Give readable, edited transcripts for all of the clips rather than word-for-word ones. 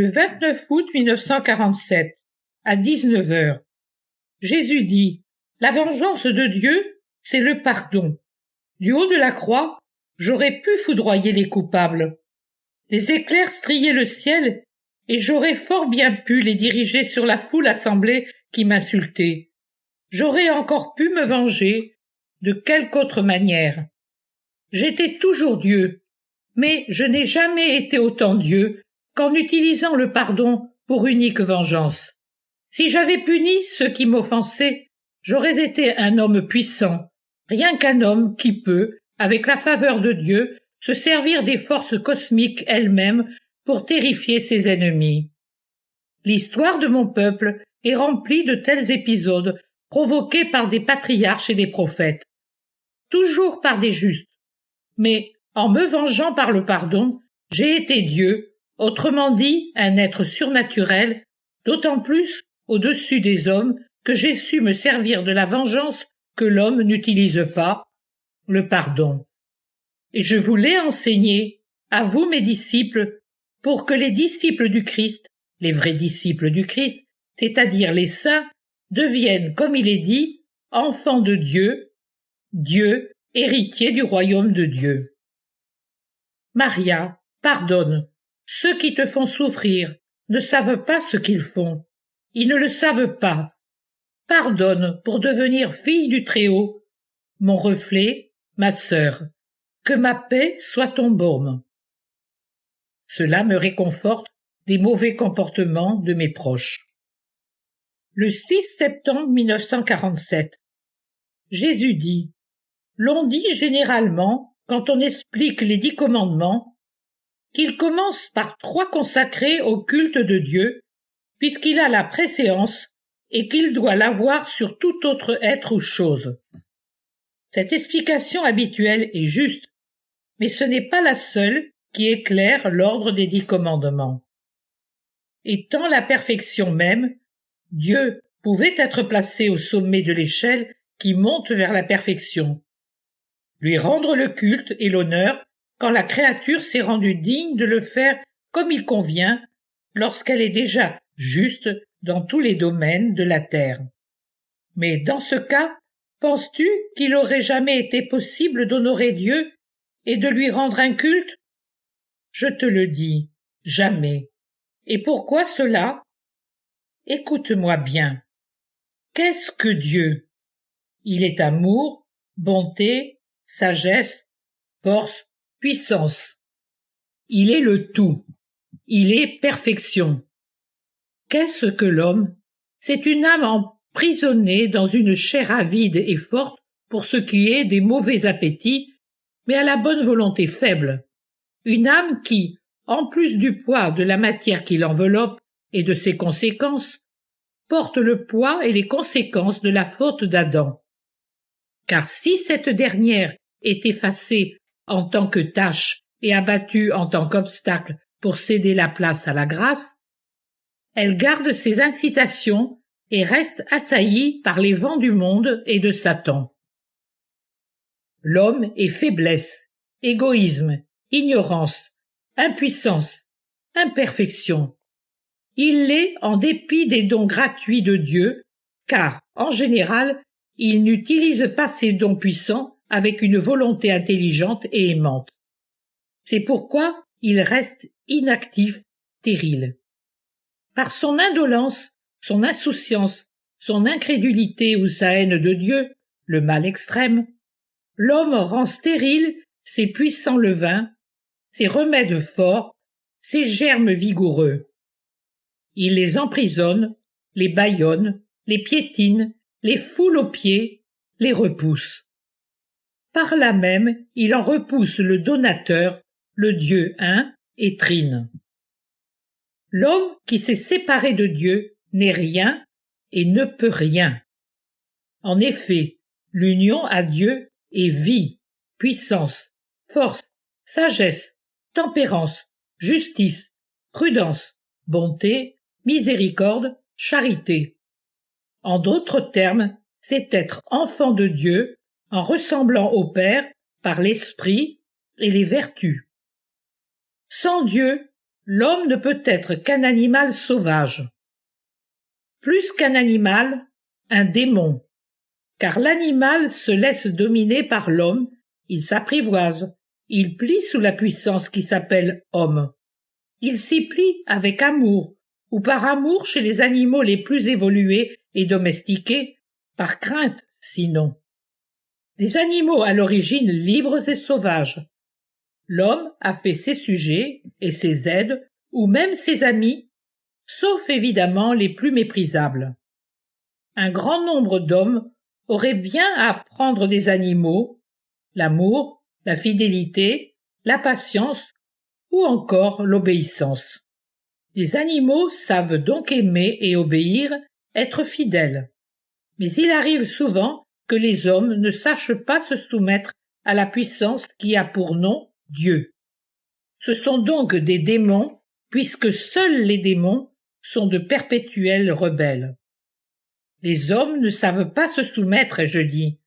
Le 29 août 1947, à 19 heures, Jésus dit « La vengeance de Dieu, c'est le pardon. Du haut de la croix, j'aurais pu foudroyer les coupables. Les éclairs striaient le ciel, et j'aurais fort bien pu les diriger sur la foule assemblée qui m'insultait. J'aurais encore pu me venger de quelque autre manière. J'étais toujours Dieu, mais je n'ai jamais été autant Dieu qu'en utilisant le pardon pour unique vengeance. Si j'avais puni ceux qui m'offensaient, j'aurais été un homme puissant, rien qu'un homme qui peut, avec la faveur de Dieu, se servir des forces cosmiques elles-mêmes pour terrifier ses ennemis. L'histoire de mon peuple est remplie de tels épisodes provoqués par des patriarches et des prophètes, toujours par des justes. Mais, en me vengeant par le pardon, j'ai été Dieu, autrement dit un être surnaturel, d'autant plus au-dessus des hommes que j'ai su me servir de la vengeance que l'homme n'utilise pas, le pardon. Et je vous l'ai enseigné, à vous mes disciples, pour que les disciples du Christ, les vrais disciples du Christ, c'est-à-dire les saints, deviennent, comme il est dit, enfants de Dieu, Dieu, héritier du royaume de Dieu. Maria, pardonne. Ceux qui te font souffrir ne savent pas ce qu'ils font. Ils ne le savent pas. Pardonne pour devenir fille du Très-Haut, mon reflet, ma sœur. Que ma paix soit ton baume. Cela me réconforte des mauvais comportements de mes proches. Le 6 septembre 1947, Jésus dit « L'on dit généralement, quand on explique les 10 commandements, qu'il commence par 3 consacrés au culte de Dieu, puisqu'il a la préséance et qu'il doit l'avoir sur tout autre être ou chose. Cette explication habituelle est juste, mais ce n'est pas la seule qui éclaire l'ordre des 10 commandements. Étant la perfection même, Dieu pouvait être placé au sommet de l'échelle qui monte vers la perfection. Lui rendre le culte et l'honneur quand la créature s'est rendue digne de le faire comme il convient lorsqu'elle est déjà juste dans tous les domaines de la terre. Mais dans ce cas, penses-tu qu'il aurait jamais été possible d'honorer Dieu et de lui rendre un culte? Je te le dis, jamais. Et pourquoi cela? Écoute-moi bien. Qu'est-ce que Dieu? Il est amour, bonté, sagesse, force, puissance. Il est le tout. Il est perfection. Qu'est-ce que l'homme? C'est une âme emprisonnée dans une chair avide et forte pour ce qui est des mauvais appétits, mais à la bonne volonté faible. Une âme qui, en plus du poids de la matière qui l'enveloppe et de ses conséquences, porte le poids et les conséquences de la faute d'Adam. Car si cette dernière est effacée en tant que tâche et abattue en tant qu'obstacle pour céder la place à la grâce, elle garde ses incitations et reste assaillie par les vents du monde et de Satan. L'homme est faiblesse, égoïsme, ignorance, impuissance, imperfection. Il l'est en dépit des dons gratuits de Dieu, car, en général, il n'utilise pas ces dons puissants avec une volonté intelligente et aimante. C'est pourquoi il reste inactif, stérile. Par son indolence, son insouciance, son incrédulité ou sa haine de Dieu, le mal extrême, l'homme rend stérile ses puissants levains, ses remèdes forts, ses germes vigoureux. Il les emprisonne, les bâillonne, les piétine, les foule aux pieds, les repousse. Par là même, il en repousse le donateur, le Dieu un et trine. L'homme qui s'est séparé de Dieu n'est rien et ne peut rien. En effet, l'union à Dieu est vie, puissance, force, sagesse, tempérance, justice, prudence, bonté, miséricorde, charité. En d'autres termes, c'est être enfant de Dieu en ressemblant au Père par l'Esprit et les vertus. Sans Dieu, l'homme ne peut être qu'un animal sauvage. Plus qu'un animal, un démon. Car l'animal se laisse dominer par l'homme, il s'apprivoise, il plie sous la puissance qui s'appelle homme. Il s'y plie avec amour, ou par amour chez les animaux les plus évolués et domestiqués, par crainte sinon. Des animaux à l'origine libres et sauvages. L'homme a fait ses sujets et ses aides, ou même ses amis, sauf évidemment les plus méprisables. Un grand nombre d'hommes auraient bien à apprendre des animaux, l'amour, la fidélité, la patience ou encore l'obéissance. Les animaux savent donc aimer et obéir, être fidèles. Mais il arrive souvent que les hommes ne sachent pas se soumettre à la puissance qui a pour nom Dieu. Ce sont donc des démons, puisque seuls les démons sont de perpétuels rebelles. Les hommes ne savent pas se soumettre, je dis.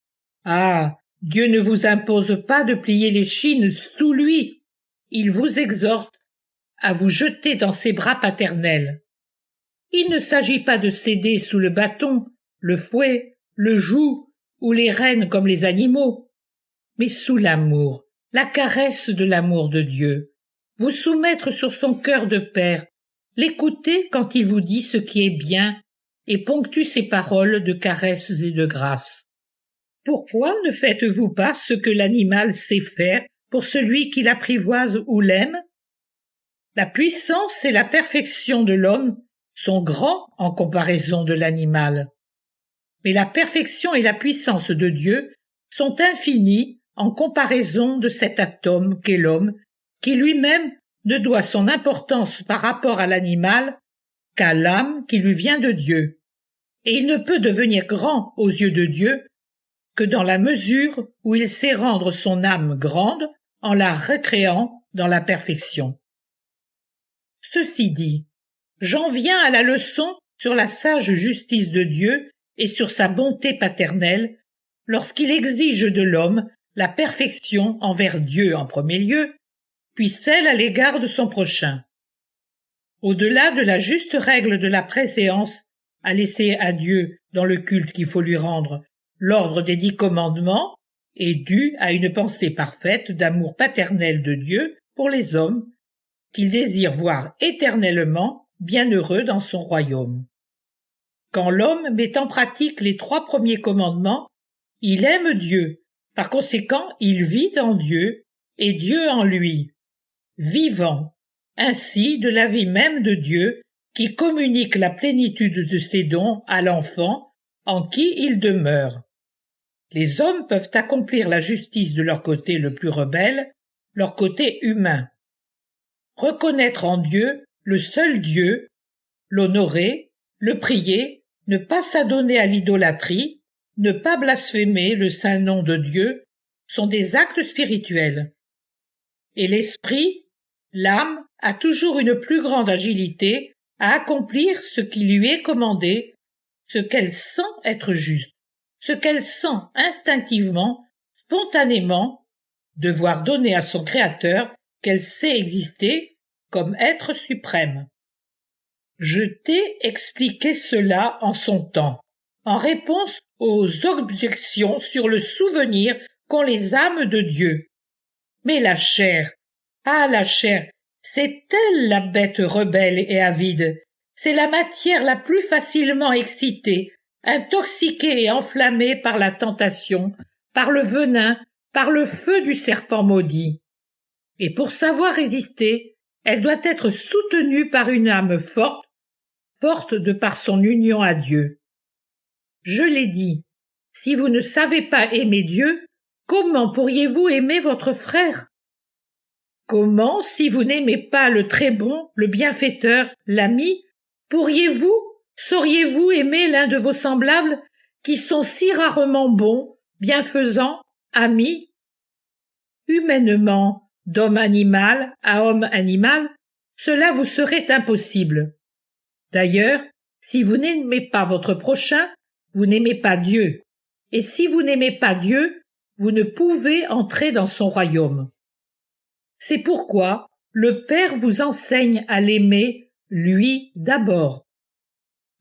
Ah, Dieu ne vous impose pas de plier l'échine sous lui. Il vous exhorte à vous jeter dans ses bras paternels. Il ne s'agit pas de céder sous le bâton, le fouet, le joug ou les rênes comme les animaux, mais sous l'amour, la caresse de l'amour de Dieu. Vous soumettre sur son cœur de père, l'écouter quand il vous dit ce qui est bien et ponctue ses paroles de caresses et de grâce. Pourquoi ne faites-vous pas ce que l'animal sait faire pour celui qui l'apprivoise ou l'aime? La puissance et la perfection de l'homme sont grands en comparaison de l'animal. Mais la perfection et la puissance de Dieu sont infinies en comparaison de cet atome qu'est l'homme, qui lui-même ne doit son importance par rapport à l'animal qu'à l'âme qui lui vient de Dieu. Et il ne peut devenir grand aux yeux de Dieu que dans la mesure où il sait rendre son âme grande en la recréant dans la perfection. Ceci dit, j'en viens à la leçon sur la sage justice de Dieu et sur sa bonté paternelle lorsqu'il exige de l'homme la perfection envers Dieu en premier lieu, puis celle à l'égard de son prochain. Au-delà de la juste règle de la préséance à laisser à Dieu dans le culte qu'il faut lui rendre, l'ordre des 10 commandements est dû à une pensée parfaite d'amour paternel de Dieu pour les hommes, qu'il désire voir éternellement bienheureux dans son royaume. Quand l'homme met en pratique les 3 premiers commandements, il aime Dieu, par conséquent il vit en Dieu et Dieu en lui, vivant, ainsi de la vie même de Dieu qui communique la plénitude de ses dons à l'enfant en qui il demeure. Les hommes peuvent accomplir la justice de leur côté le plus rebelle, leur côté humain. Reconnaître en Dieu le seul Dieu, l'honorer, le prier, ne pas s'adonner à l'idolâtrie, ne pas blasphémer le saint nom de Dieu, sont des actes spirituels. Et l'esprit, l'âme, a toujours une plus grande agilité à accomplir ce qui lui est commandé, ce qu'elle sent être juste, ce qu'elle sent instinctivement, spontanément, devoir donner à son Créateur qu'elle sait exister comme être suprême. Je t'ai expliqué cela en son temps, en réponse aux objections sur le souvenir qu'ont les âmes de Dieu. Mais la chair, la chair, c'est elle la bête rebelle et avide, c'est la matière la plus facilement excitée, intoxiquée et enflammée par la tentation, par le venin, par le feu du serpent maudit. Et pour savoir résister, elle doit être soutenue par une âme forte, forte de par son union à Dieu. Je l'ai dit, si vous ne savez pas aimer Dieu, comment pourriez-vous aimer votre frère? Comment, si vous n'aimez pas le très bon, le bienfaiteur, l'ami, sauriez-vous aimer l'un de vos semblables qui sont si rarement bons, bienfaisants, amis? Humainement, d'homme animal à homme animal, cela vous serait impossible. D'ailleurs, si vous n'aimez pas votre prochain, vous n'aimez pas Dieu. Et si vous n'aimez pas Dieu, vous ne pouvez entrer dans son royaume. C'est pourquoi le Père vous enseigne à l'aimer, lui d'abord.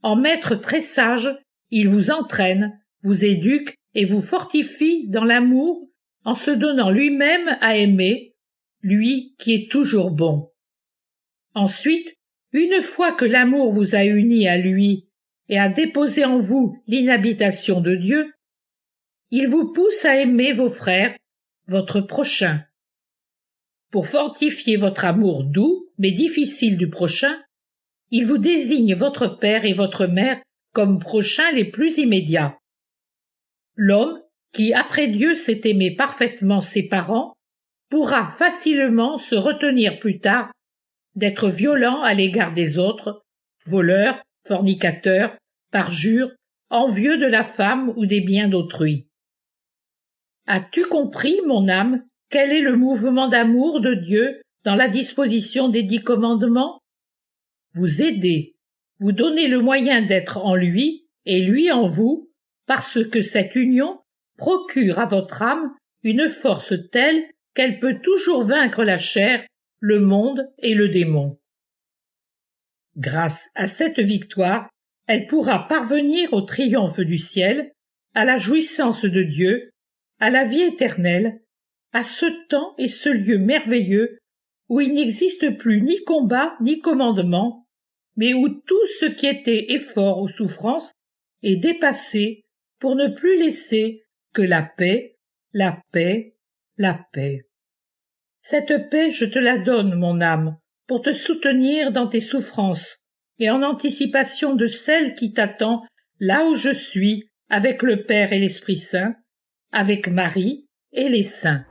En maître très sage, il vous entraîne, vous éduque et vous fortifie dans l'amour en se donnant lui-même à aimer, lui qui est toujours bon. Ensuite, une fois que l'amour vous a uni à lui et a déposé en vous l'inhabitation de Dieu, il vous pousse à aimer vos frères, votre prochain. Pour fortifier votre amour doux mais difficile du prochain, il vous désigne votre père et votre mère comme prochains les plus immédiats. L'homme, qui après Dieu sait aimer parfaitement ses parents, pourra facilement se retenir plus tard d'être violent à l'égard des autres, voleurs, fornicateurs, parjures, envieux de la femme ou des biens d'autrui. As-tu compris, mon âme, quel est le mouvement d'amour de Dieu dans la disposition des 10 commandements? Vous aider, vous donner le moyen d'être en lui et lui en vous, parce que cette union procure à votre âme une force telle qu'elle peut toujours vaincre la chair, le monde et le démon. Grâce à cette victoire, elle pourra parvenir au triomphe du ciel, à la jouissance de Dieu, à la vie éternelle, à ce temps et ce lieu merveilleux où il n'existe plus ni combat ni commandement, mais où tout ce qui était effort ou souffrance est dépassé pour ne plus laisser que la paix, la paix, la paix. Cette paix, je te la donne, mon âme, pour te soutenir dans tes souffrances et en anticipation de celle qui t'attend là où je suis avec le Père et l'Esprit Saint, avec Marie et les saints.